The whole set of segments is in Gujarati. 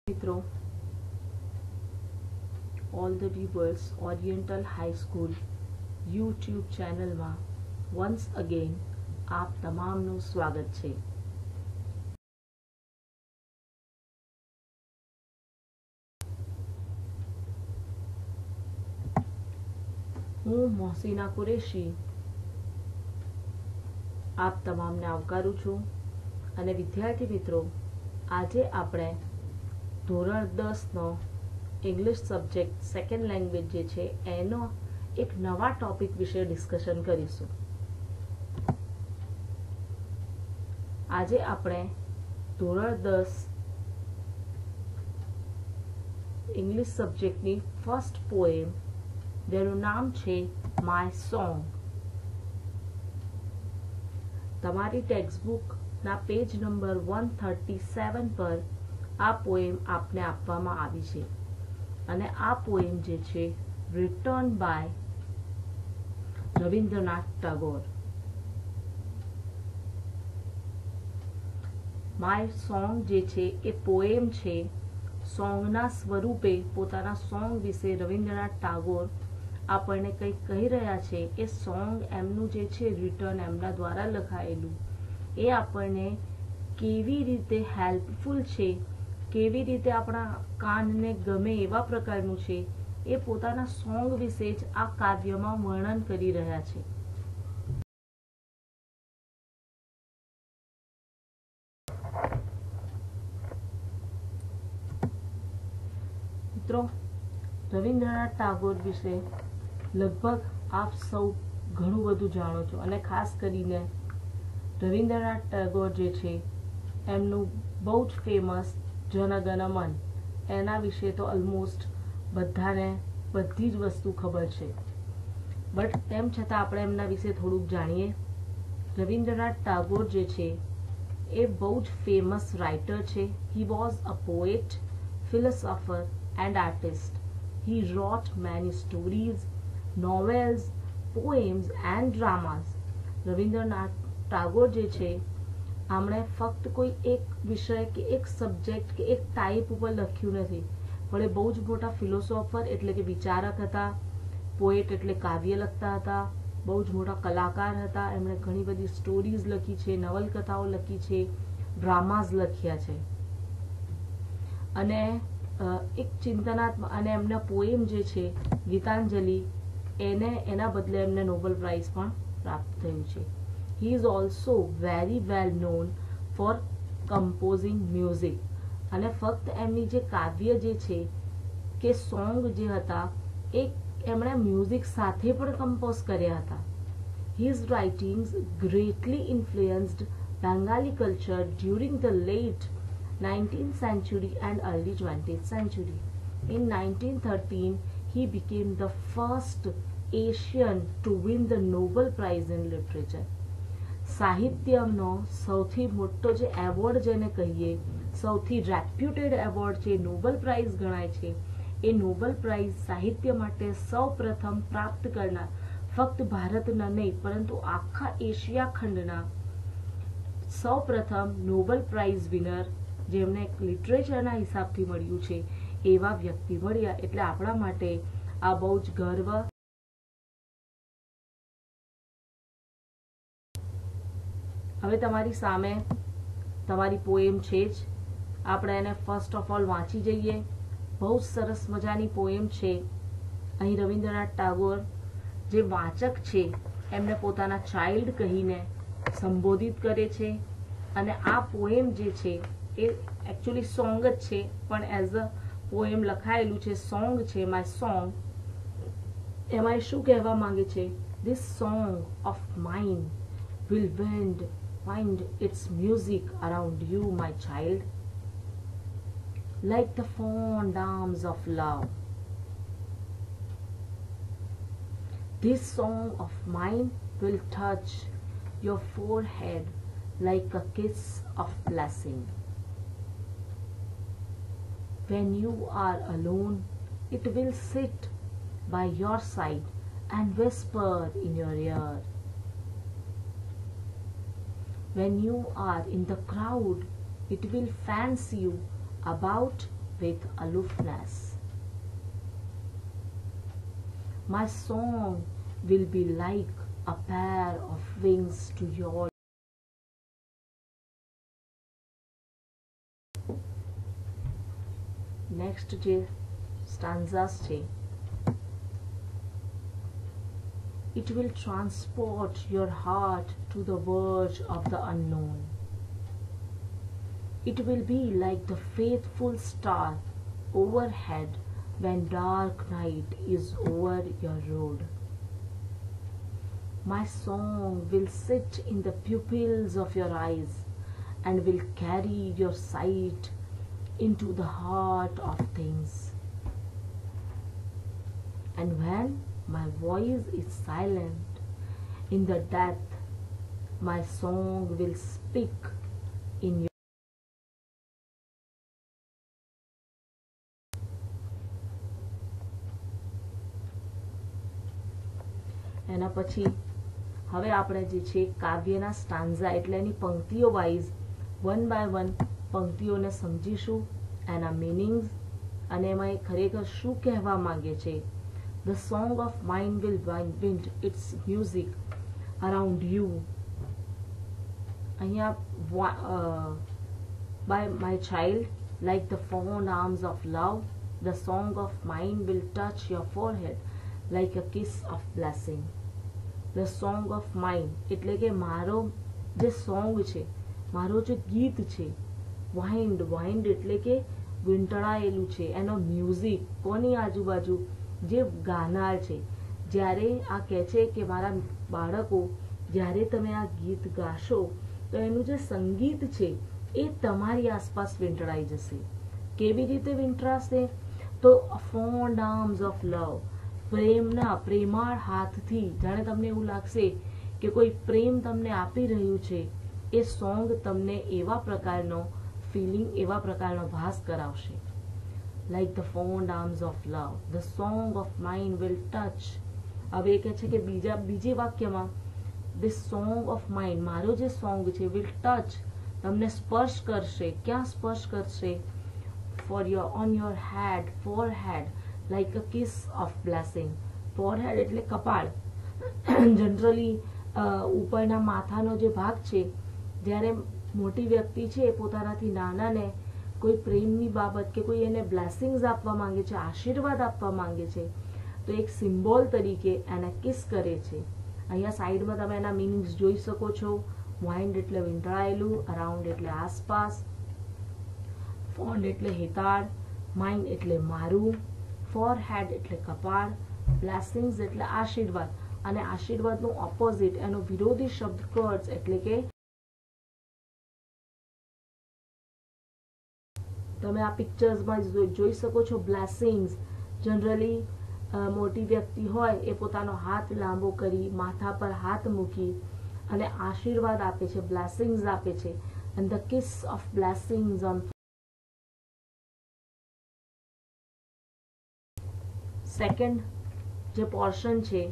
મિત્રો, all the viewers Oriental High School YouTube ચેનલમાં once again આપ તમામનું સ્વાગત છે. હું મોહસીના કુરેશી આપ તમામને આવકારું છું અને વિદ્યાર્થી મિત્રો, આજે આપણે ધોરણ 10નો ઇંગ્લિશ સબ્જેક્ટ સેકન્ડ લેંગ્વેજ જે છે એનો એક નવા ટોપિક વિશે ડિસ્કશન કરીશું. આજે આપણે ધોરણ 10 ઇંગ્લિશ સબ્જેક્ટની ફર્સ્ટ પોએમ જેનું નામ છે માય સોંગ. તમારી ટેક્સ્ટબુકના પેજ નંબર 137 પર આ પોએમ આપને આપવામાં આવી છે અને આ પોએમ જે છે written by Rabindranath Tagore. My song જે છે એ પોએમ છે. સોંગના સ્વરૂપે પોતાના સોંગ વિશે રવિન્દ્રનાથ ટાગોર આપણને કંઈક કહી રહ્યા છે. એ સોંગ એમનું જે છે રિટર્ન એમના દ્વારા લખાયેલું એ આપણને કેવી રીતે હેલ્પફુલ છે, કેવી રીતે આપણા કાનને ગમે એવા પ્રકારનું છે, એ પોતાના સોંગ વિશે જ આ કાવ્યમાં વર્ણન કરી રહ્યા છે. મિત્રો, રવિન્દ્રનાથ ટાગોર વિશે લગભગ આપ સૌ ઘણું બધું જાણો છો અને ખાસ કરીને રવિન્દ્રનાથ ટાગોર જે છે એમનું બહુ જ ફેમસ જનગણ મન, એના વિશે તો ઓલમોસ્ટ બધાને બધી જ વસ્તુ ખબર છે. બટ તેમ છતાં આપણે એમના વિશે થોડુંક જાણીએ. રવિન્દ્રનાથ ટાગોર જે છે એ બહુ જ ફેમસ રાઇટર છે. He was a poet, philosopher and artist. He wrote many stories, novels, poems and dramas. Rabindranath Tagore જે છે આમણે ફક્ત કોઈ એક વિષય કે એક સબ્જેક્ટ કે એક ટાઈપ ઉપર લખ્યું નથી, પણ એ બહુ જ મોટા ફિલોસોફર એટલે કે વિચારક હતા, પોએટ એટલે કાવ્ય લખતા હતા, બહુ જ મોટા કલાકાર હતા. એમણે ઘણી બધી સ્ટોરીઝ લખી છે, નવલકથાઓ લખી છે, ડ્રામાઝ લખ્યા છે અને એક ચિંતનાત્મક અને એમના પોએમ જે છે ગીતાંજલિ, એના બદલે એમને નોબેલ પ્રાઇઝ પણ પ્રાપ્ત થયું છે. He is also very well known for composing music. અને ફક્ત એમની જે કાવ્ય જે છે કે સોંગ જે હતા એ એમણે મ્યુઝિક સાથે પણ કમ્પોઝ કર્યા હતા. His writings greatly influenced Bengali culture during the late 19th century and early 20th century. In 1913, he became the first Asian to win the Nobel Prize in Literature. સાહિત્યનો સૌથી મોટો જે એવોર્ડ જેને કહીએ, સૌથી રેપ્યુટેડ એવોર્ડ છે, નોબેલ પ્રાઇઝ ગણાય છે, એ નોબેલ પ્રાઇઝ સાહિત્ય માટે સૌ પ્રથમ પ્રાપ્ત કરનાર ફક્ત ભારતના નહીં પરંતુ આખા એશિયા ખંડના સૌ પ્રથમ નોબેલ પ્રાઇઝ વિનર જેમને લિટરેચરના હિસાબથી મળ્યું છે એવા વ્યક્તિ મળ્યા એટલે આપણા માટે આ બહુ જ ગર્વ. હવે તમારી સામે તમારી પોએમ છે જ, આપણે એને ફર્સ્ટ ઓફ ઓલ વાંચી જઈએ. બહુ સરસ મજાની પોએમ છે. અહીં રવિન્દ્રનાથ ટાગોર જે વાચક છે એમને પોતાના ચાઇલ્ડ કહીને સંબોધિત કરે છે અને આ પોએમ જે છે એ એકચ્યુઅલી સોંગ જ છે, પણ એઝ અ પોએમ લખાયેલું છે. સોંગ છે માય સોંગ. એમાં એ શું કહેવા માંગે છે? This song of mind will find its music around you, my child, like the fond arms of love. This song of mine will touch your forehead like a kiss of blessing. When you are alone, it will sit by your side and whisper in your ear. When you are in the crowd, it will fancy you about with aloofness. My song will be like a pair of wings to your. Next જે સ્ટાન્ઝાસ છે, it will transport your heart to the verge of the unknown. It will be like the faithful star overhead when dark night is over your road. My song will sit in the pupils of your eyes and will carry your sight into the heart of things. And when my voice is silent in the death, my song will speak in your. એના પછી હવે આપણે જે છે કાવ્યના સ્ટાન્ઝા એટલે એની પંક્તિઓ વાઇઝ વન બાય વન પંક્તિઓને સમજીશું, એના મીનિંગ્સ અને એમાં એ ખરેખર શું કહેવા માંગે છે. The song of mine will wind its music around you. અહીંયા by my child, like the fond arms of love, the song of mine will touch your forehead like a kiss of blessing. The song of mine એટલે કે મારો જે સોંગ છે, મારો જે ગીત છે, વાઇન્ડ એટલે કે વીંટળાયેલું છે, એનો મ્યુઝિક કોની આજુબાજુ જે ગાનાર છે. જ્યારે આ કહે છે કે મારા બાળકો જ્યારે તમે આ ગીત ગાશો તો એનું જે સંગીત છે એ તમારી આસપાસ વીંટળાઈ જશે. કેવી રીતે વીંટળાશે? તો ફોન્ડ આર્મ્સ ઓફ લવ, પ્રેમના પ્રેમાળ હાથથી, જાણે તમને એવું લાગશે કે કોઈ પ્રેમ તમને આપી રહ્યું છે. એ સોંગ તમને એવા પ્રકારનો ફિલિંગ, એવા પ્રકારનો ભાસ કરાવશે. Like the fond arms of love, the song of mine will touch. હવે એ કહે છે કે બીજી વાક્યમાં this song of mine, મારો જે સોંગ છે, will touch, તમને સ્પર્શ કરશે. ક્યાં સ્પર્શ કરશે? on your head, forehead, like a kiss of blessing. forehead એટલે કપાળ. જનરલી ઉપરના માથાનો જે ભાગ છે, જ્યારે મોટી વ્યક્તિ છે પોતાનાથી નાનાને કોઈ પ્રેમની બાબત કે કોઈ એને બ્લેસિંગ્સ આપવા માંગે છે, આશીર્વાદ આપવા માંગે છે, તો એક સિમ્બોલ તરીકે એને કિસ કરે છે. અહીંયા સાઈડમાં તમે એના મીનિંગ્સ જોઈ શકો છો. વાઇન્ડ એટલે વીંટળાયેલું, અરાઉન્ડ એટલે આસપાસ, ફોન્ડ એટલે હેતાળ, માઇન્ડ એટલે મારું, ફોરહેડ એટલે કપાળ, બ્લેસિંગ્સ એટલે આશીર્વાદ, અને આશીર્વાદનું ઓપોઝિટ એનો વિરોધી શબ્દ કર્સ એટલે કે તમે આ પિક્ચર્સમાં જોઈ શકો છો. બ્લેસિંગ્સ જનરલી મોટી વ્યક્તિ હોય એ પોતાનો હાથ લાંબો કરી માથા પર હાથ મૂકી અને આશીર્વાદ આપે છે, બ્લેસિંગ્સ આપે છે. and the kiss of blessings on. Second જે પોર્શન છે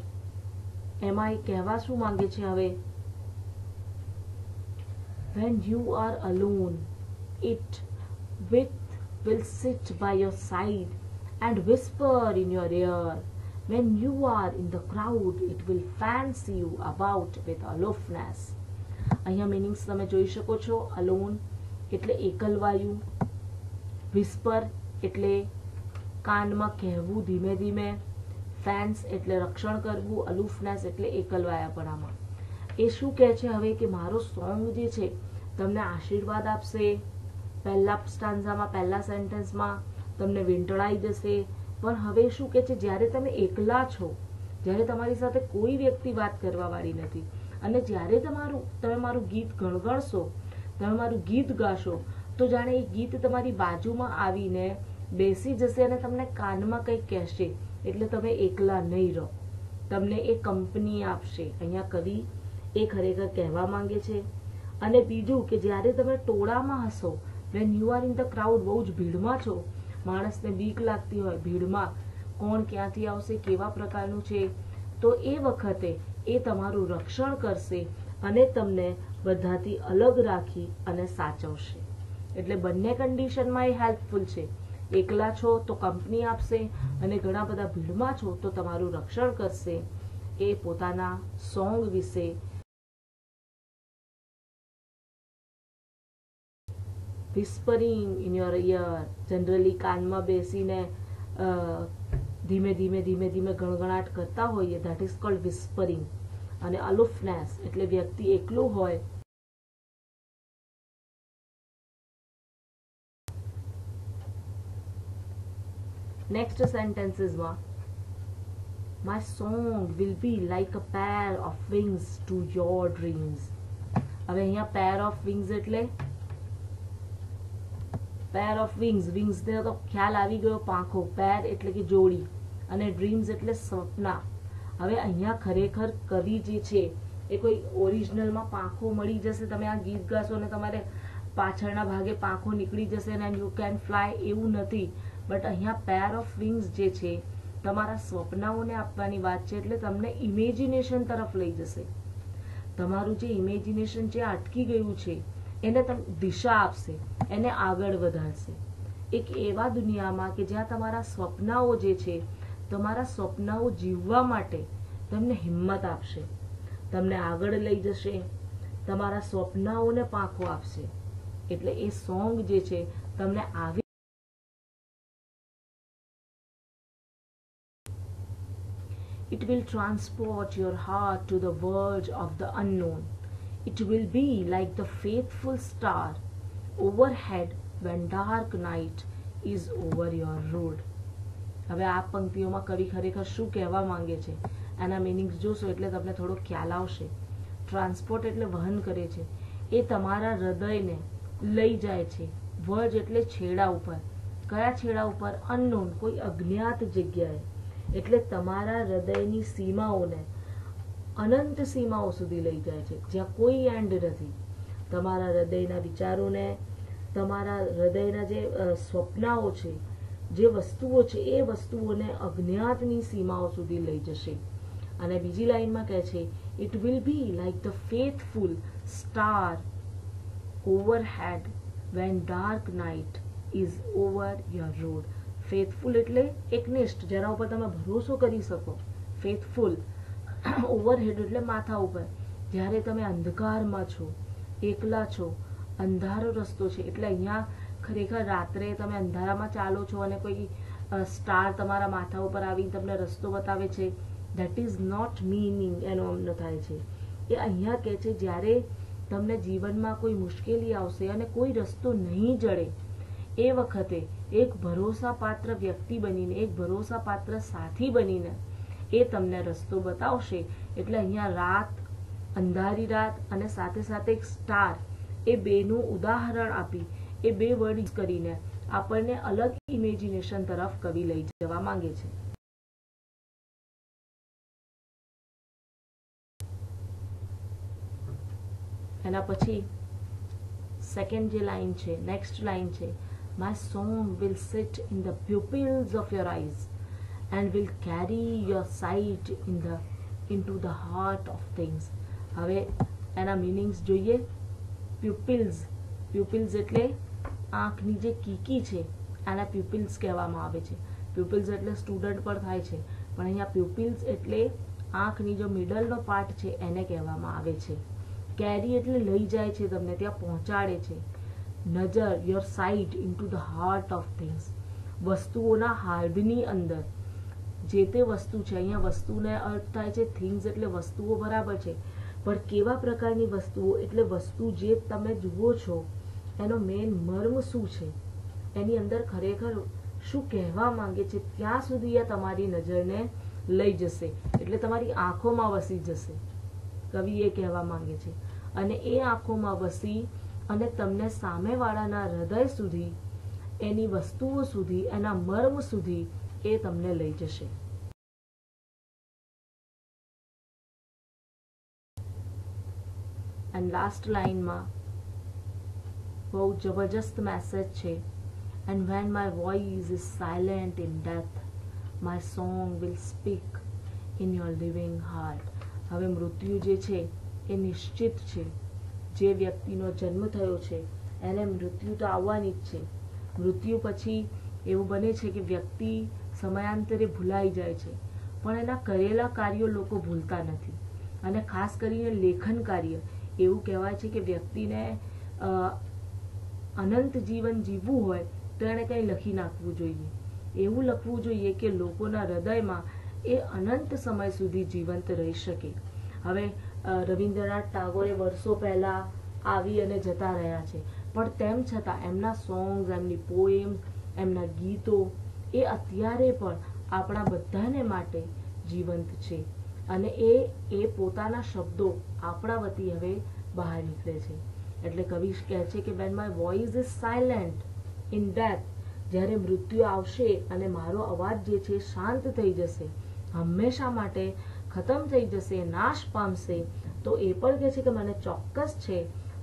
એમાં એ કહેવા શું માંગે છે હવે? when you are alone, it will sit by your side and whisper in your ear. When you are in the crowd, it will fancy you about with aloofness. અહીંયા મીનિંગ્સ તમે જોઈ શકો છો. અલોન એટલે એકલવાયું, વિસ્પર એટલે કાનમાં કહેવું ધીમે ધીમે, ફેન્સ એટલે રક્ષણ કરવું, અલુફનેસ એટલે એકલવાયાપણામાં. એ શું કહે છે હવે કે મારો સોંગ જે છે તમને આશીર્વાદ આપશે. પહેલા સ્ટાન્ઝામાં, પહેલા સેન્ટેન્સમાં તમને વીંટળાઈ જશે. પણ હવે શું કહે છે? જ્યારે તમે એકલા છો, જ્યારે તમારી સાથે કોઈ વ્યક્તિ વાત કરવા વાળી નથી, અને જ્યારે તમે મારું ગીત ગણગણશો, તમે મારું ગીત ગાશો, તો જાણે એ ગીત તમારી બાજુમાં આવીને બેસી જશે અને તમને કાનમાં કંઈક કહેશે. એટલે તમે એકલા નહીં રહો, તમને એ કંપની આપશે. અહીંયા કવિ એ ખરેખર કહેવા માંગે છે. અને બીજું કે જ્યારે તમે ટોળામાં હશો, when you are in the crowd, બહુ જ ભીડમાં છો, માણસને બીક લાગતી હોય ભીડમાં, કોણ ક્યાંથી આવશે, કેવા પ્રકારનું છે, તો એ વખતે એ તમારું રક્ષણ કરશે અને તમને બધાથી અલગ રાખી અને સાચવશે. એટલે બંને કન્ડિશનમાં એ હેલ્પફુલ છે એકલા છો તો કંપની આપશે, અને ઘણા બધા ભીડમાં છો તો તમારું રક્ષણ કરશે. એ પોતાના સોંગ વિશે વિસ્પરિંગ ઇન યોર ઇયર, જનરલી કાનમાં બેસીને ધીમે ધીમે ધીમે ધીમે ગણગણાટ કરતા હોઈએ, ધેટ ઇઝ કોલ્ડ વિસ્પરિંગ. અને અલુફનેસ એટલે વ્યક્તિ એકલું હોય. નેક્સ્ટ સેન્ટેન્સીસમાં My song will be like a pair of wings to your dreams. હવે અહીંયા pair of wings એટલે pair of wings, wings ને તો ખ્યાલ આવી ગયો, પાંખો. pair એટલે કે જોડી, અને dreams એટલે સપના. હવે અહીંયા ખરેખર કવિ જે છે એ કોઈ ઓરિજિનલમાં પાંખો મળી જશે, તમે આ ગીત ગાશો અને તમારે પાછળના ભાગે પાંખો નીકળી જશે અને યુ કેન ફ્લાય, એવું નથી. બટ અહીંયા પેર ઓફ વિંગ્સ જે છે તમારા સ્વપ્નાઓને આપવાની વાત છે, એટલે તમને ઇમેજિનેશન તરફ લઈ જશે. તમારું જે ઇમેજિનેશન જે અટકી ગયું છે એને દિશા આપશે, એને આગળ વધારશે એક એવા દુનિયામાં કે જ્યાં તમારા સ્વપ્નાઓ જે છે, તમારા સ્વપ્નાઓ જીવવા માટે તમને હિંમત આપશે, તમને આગળ લઈ જશે, તમારા સ્વપ્નાઓને પાંખો આપશે. એટલે એ સોંગ જે છે તમને આવી It will transport your heart to the verge of the unknown. It will be like the faithful star overhead when dark night is over your road. હવે આ પંક્તિઓમાં કવિ ખરેખર શું કહેવા માંગે છે એના મીનિંગ્સ જોશો એટલે તમને થોડો ખ્યાલ આવશે. ટ્રાન્સપોર્ટ એટલે વહન કરે છે, એ તમારા હૃદયને લઈ જાય છે. વર્જ એટલે છેડા ઉપર. કયા છેડા ઉપર? અનનોન, કોઈ અજ્ઞાત જગ્યાએ. એટલે તમારા હૃદયની સીમાઓને અનંત સીમાઓ સુધી લઈ જાય છે, જ્યાં કોઈ એન્ડ નથી. તમારા હૃદયના વિચારોને, તમારા હૃદયના જે સ્વપ્નાઓ છે, જે વસ્તુઓ છે, એ વસ્તુઓને અજ્ઞાતની સીમાઓ સુધી લઈ જશે. અને બીજી લાઈનમાં કહે છે it will be like the faithful star overhead van dark night is over your road. Faithful એટલે એકનિષ્ઠ, જેના ઉપર તમે ભરોસો કરી શકો. ફેથફુલ. ઓવરહેડ એટલે માથા ઉપર. જ્યારે તમે અંધકારમાં છો, એકલા છો, અંધારો રસ્તો છે, એટલે અહીંયા ખરેખર રાત્રે તમે અંધારામાં ચાલો છો અને કોઈ સ્ટાર તમારા માથા ઉપર આવીને તમને રસ્તો બતાવે છે, ધેટ ઇઝ નોટ મીનિંગ, એનો અર્થ થાય છે. એ અહીંયા કહે છે જ્યારે તમને જીવનમાં કોઈ મુશ્કેલી આવશે અને કોઈ રસ્તો નહીં જડે, એ વખતે એક ભરોસાપાત્ર વ્યક્તિ બનીને, એક ભરોસાપાત્ર સાથી બનીને એ તમને રસ્તો બતાવશે. એટલે અહીંયા રાત, અંધારી રાત અને સાથે સાથે એક સ્ટાર, એ બેનું ઉદાહરણ આપી, એ બે વર્ડ કરીને આપણને અલગ ઇમેજિનેશન તરફ કવિ લઈ જવા માંગે છે. એના પછી સેકન્ડ જે લાઈન છે, નેક્સ્ટ લાઈન છે, My song will sit in the pupils of your eyes and will carry your sight into the heart of things. હવે એના મીનિંગ્સ જોઈએ. પ્યુપિલ્સ, પ્યુપિલ્સ એટલે આંખની જે કીકી છે આના પ્યુપિલ્સ કહેવામાં આવે છે. પ્યુપિલ્સ એટલે સ્ટુડન્ટ પણ થાય છે, પણ અહીંયા પ્યુપિલ્સ એટલે આંખની જો મિડલનો પાર્ટ છે એને કહેવામાં આવે છે. કેરી એટલે લઈ જાય છે, તમને ત્યાં પહોંચાડે છે. નજર, your site into the heart of things, વસ્તુઓના હાર્દની અંદર જે તે વસ્તુ છે. અહીંયા વસ્તુને અર્થ થાય છે થિંગ્સ એટલે વસ્તુઓ, બરાબર છે, પણ કેવા પ્રકારની વસ્તુઓ? એટલે વસ્તુ જે તમે જુઓ છો એનો મેઇન મર્મ શું છે, એની અંદર ખરેખર શું કહેવા માંગે છે, ત્યાં સુધી આ તમારી નજરને લઈ જશે. એટલે તમારી આંખોમાં વસી જશે, કવિ એ કહેવા માંગે છે. અને એ આંખોમાં વસી અને તમને સામેવાળાના હૃદય સુધી, એની વસ્તુઓ સુધી, એના મર્મ સુધી એ તમને લઈ જશે. એન્ડ લાસ્ટ લાઈનમાં બહુ જબરજસ્ત મેસેજ છે. And when my voice is silent in death, my song will speak in your living heart. હવે મૃત્યુ જે છે એ નિશ્ચિત છે. જે વ્યક્તિનો જન્મ થયો છે એને મૃત્યુ તો આવવાની જ છે. મૃત્યુ પછી એવું બને છે કે વ્યક્તિ સમયાંતરે ભૂલાઈ જાય છે, પણ એના કરેલા કાર્યો લોકો ભૂલતા નથી. અને ખાસ કરીને લેખન કાર્ય, એવું કહેવાય છે કે વ્યક્તિને અનંત જીવન જીવવું હોય તો એણે કંઈ લખી નાખવું જોઈએ. એવું લખવું જોઈએ કે લોકોના હૃદયમાં એ અનંત સમય સુધી જીવંત રહી શકે. હવે રવિન્દ્રનાથ ટાગોરે વર્ષો પહેલા આવી અને જતા રહ્યા છે, પણ તેમ છતાં એમના સોંગ્સ, એમની પોએમ્સ, એમના ગીતો એ અત્યારે પણ આપણા બધાને માટે જીવંત છે. અને એ પોતાના શબ્દો આપણા વતી હવે બહાર નીકળે છે. એટલે કવિ કહે છે કે when my voice is silent in death, જ્યારે મૃત્યુ આવશે અને મારો અવાજ જે છે શાંત થઈ જશે, હંમેશા માટે ખતમ થઈ જશે, નાશ પામશે, તો એ પણ કહે છે કે મને ચોક્કસ છે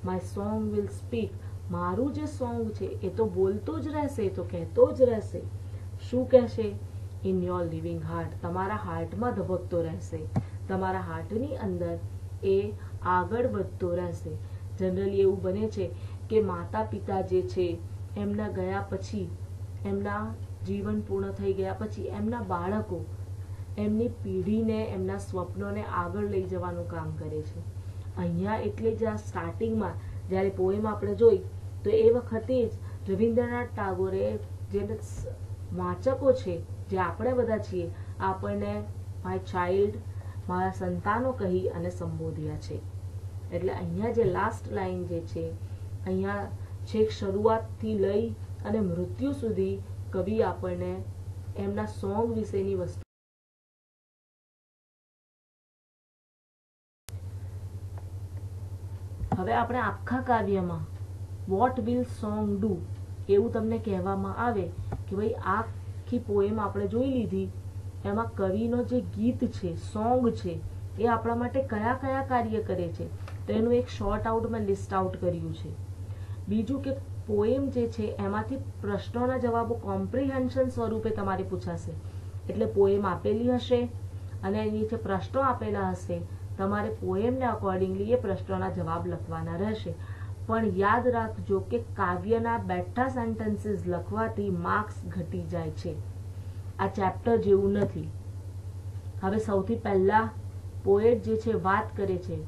my song will speak, મારું જે સોંગ છે એ તો બોલતો જ રહેશે, તો કહેતો જ રહેશે. શું કહેશે? ઇન યોર લિવિંગ હાર્ટ, તમારા હાર્ટમાં ધબકતો રહેશે, તમારા હાર્ટની અંદર એ આગળ વધતો રહેશે. જનરલી એવું બને છે કે માતા પિતા જે છે એમના ગયા પછી, એમના જીવન પૂર્ણ થઈ ગયા પછી એમના બાળકો એમની પેઢીને, એમના સ્વપ્નોને આગળ લઈ જવાનું કામ કરે છે. અહીંયા એટલે જ આ સ્ટાર્ટિંગમાં જ્યારે પોએમ આપણે જોઈ તો એ વખતે જ રવિન્દ્રનાથ ટાગોરે જે વાચકો છે, જે આપણે બધા છીએ, આપણને માય ચાઇલ્ડ, મારા સંતાનો કહી અને સંબોધ્યા છે. એટલે અહીંયા જે લાસ્ટ લાઈન જે છે, અહીંયા છેક શરૂઆતથી લઈ અને મૃત્યુ સુધી કવિ આપણને એમના સોંગ વિશેની વસ્તુ. હવે આપણે આખા કાવ્યમાં વોટ વિલ સોંગ ડુ એવું તમને કહેવામાં આવે કે ભાઈ આખી પોએમ આપણે જોઈ લીધી, એમાં કવિનો જે ગીત છે, સોંગ છે, એ આપણા માટે કયા કયા કાર્ય કરે છે, તો એનું એક શોર્ટ આઉટ મેં લિસ્ટ આઉટ કર્યું છે. બીજું કે પોએમ જે છે એમાંથી પ્રશ્નોના જવાબો કોમ્પ્રિહેન્શન સ્વરૂપે તમારે પૂછાશે. એટલે પોએમ આપેલી હશે અને એની નીચે પ્રશ્નો આપેલા હશે, તમારે પોએમને અકોર્ડિંગલી એ પ્રશ્નોના જવાબ લખવાના રહેશે. પણ યાદ રાખજો કે કાવ્યના બેઠા સેન્ટેન્સીસ લખવાથી માર્ક્સ ઘટી જાય છે. આ ચેપ્ટર જેવું નથી. હવે સૌથી પહેલા પોએટ જે છે વાત કરે છે,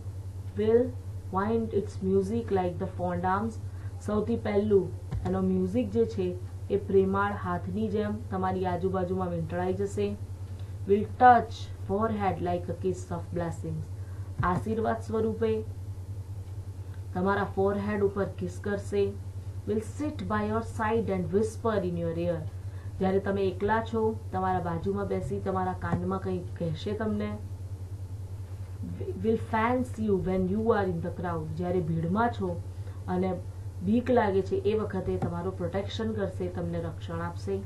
will wind its music like the fond arms. સૌથી પહેલું એનો મ્યુઝિક જે છે એ પ્રેમાળ હાથની જેમ તમારી આજુબાજુમાં વીંટળાઈ જશે. will touch forehead like a kiss of blessings. આશીર્વાદ સ્વરૂપે તમારા ફોરહેડ ઉપર કિસ કરશે. will sit by your side and whisper in your ear. જ્યારે તમે એકલા છો, તમારા બાજુમાં બેસી તમારા કાનમાં કંઈ કહેશે તમને. will fancy you when you are in the crowd. જ્યારે ભીડમાં છો અને બીક લાગે છે એ વખતે તમારું પ્રોટેક્શન કરશે, તમને રક્ષણ આપશે.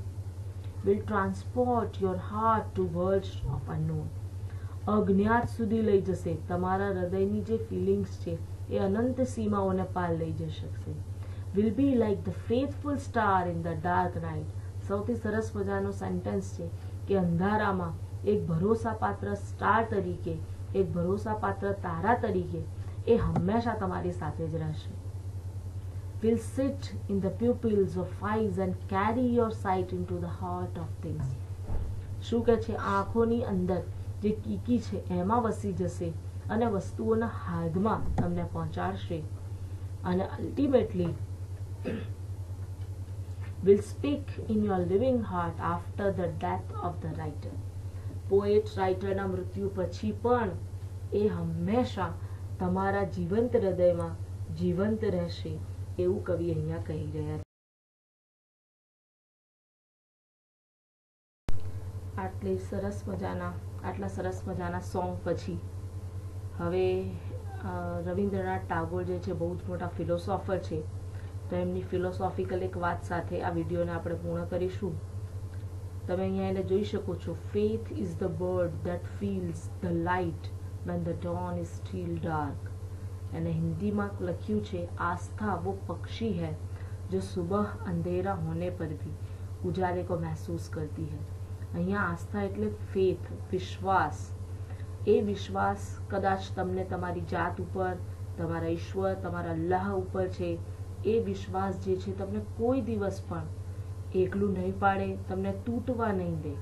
will transport your heart to worlds of unknown. અજ્ઞાત સુધી લઈ જશે. તમારા હૃદયની જે ફિલિંગ્સ છે એ અનંત સીમાઓને પાર લઈ જઈ શકશે. will be like the faithful star in the dark night. સૌથી સરસ મજાનો સેન્ટેન્સ છે કે અંધારામાં એક ભરોસાપાત્ર સ્ટાર તરીકે, એક ભરોસાપાત્ર તારા તરીકે એ હંમેશા તમારી સાથે જ રહેશે. will sit in the pupils of eyes and carry your sight into the heart of things. શું કહે છે? આંખોની અંદર જે કીકી છે એમાં વસી જશે અને વસ્તુઓના હાથમાં તમને પહોંચાડશે. અને ultimately will speak in your living heart after the death of the writer. Poet, રાઇટરના મૃત્યુ પછી પણ એ હંમેશા તમારા જીવંત હૃદયમાં જીવંત રહેશે, એવું કવિ અહીંયા કહી રહ્યા છે. આટલા સરસ મજાના સોંગ પછી હવે રવિન્દ્રનાથ ટાગોર જે છે બહુ જ મોટા ફિલોસોફર છે, તો એમની ફિલોસોફિકલ એક વાત સાથે આ વિડીયોને આપણે પૂર્ણ કરીશું. તમે અહીંયા એને જોઈ શકો છો. faith is the bird that feels the light when the dawn is still dark. એને હિન્દીમાં લખ્યું છે, आस्था वो पक्षी है जो सुबह अंधेरा होने पर भी उजाले को महसूस करती है. અહીંયા આસ્થા એટલે ફેથ, વિશ્વાસ. એ વિશ્વાસ કદાચ તમને તમારી જાત ઉપર, તમારા ઈશ્વર, તમારા અલ્લાહ ઉપર છે. એ વિશ્વાસ જે છે તમને કોઈ દિવસ પણ એકલું નહીં પાડે, તમને તૂટવા નહીં દે.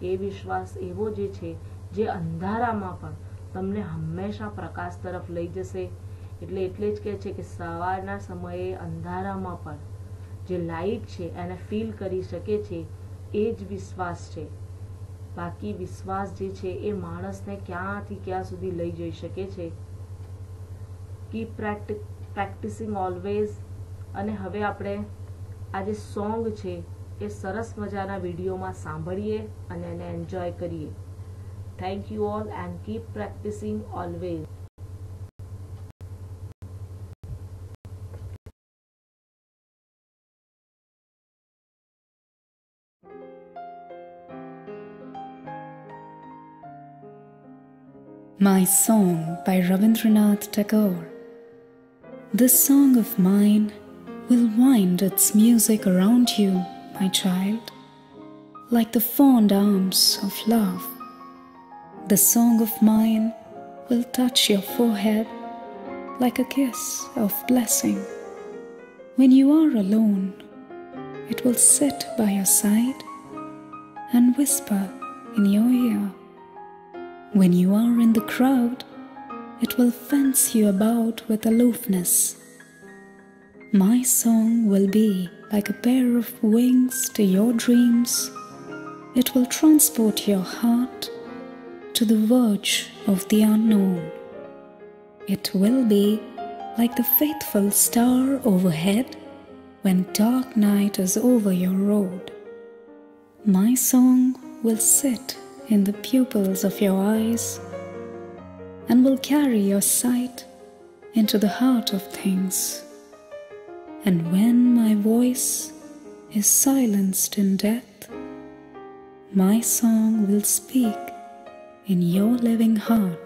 એ વિશ્વાસ એવો જે છે જે અંધારામાં પણ તમને હંમેશા પ્રકાશ તરફ લઈ જશે. એટલે જ કહે છે કે સવારના સમયે અંધારામાં પણ જે લાઈટ છે એને ફીલ કરી શકે છે, એ જ વિશ્વાસ છે. બાકી વિશ્વાસ જે છે એ માણસને ક્યાંથી ક્યાં સુધી લઈ જઈ શકે છે. Keep practising always. અને હવે આપણે આ જે સોંગ છે એ સરસ મજાના વિડીયોમાં સાંભળીએ અને એને એન્જોય કરીએ. Thank you all and keep practising always. My Song by Rabindranath Tagore. This song of mine will wind its music around you, my child, like the fond arms of love. The song of mine will touch your forehead like a kiss of blessing. When you are alone, it will sit by your side and whisper in your ear. When you are in the crowd, it will fence you about with aloofness. My song will be like a pair of wings to your dreams. It will transport your heart to the verge of the unknown. It will be like the faithful star overhead when dark night is over your road. My song will sit in the pupils of your eyes and will carry your sight into the heart of things. And when my voice is silenced in death, my song will speak in your living heart.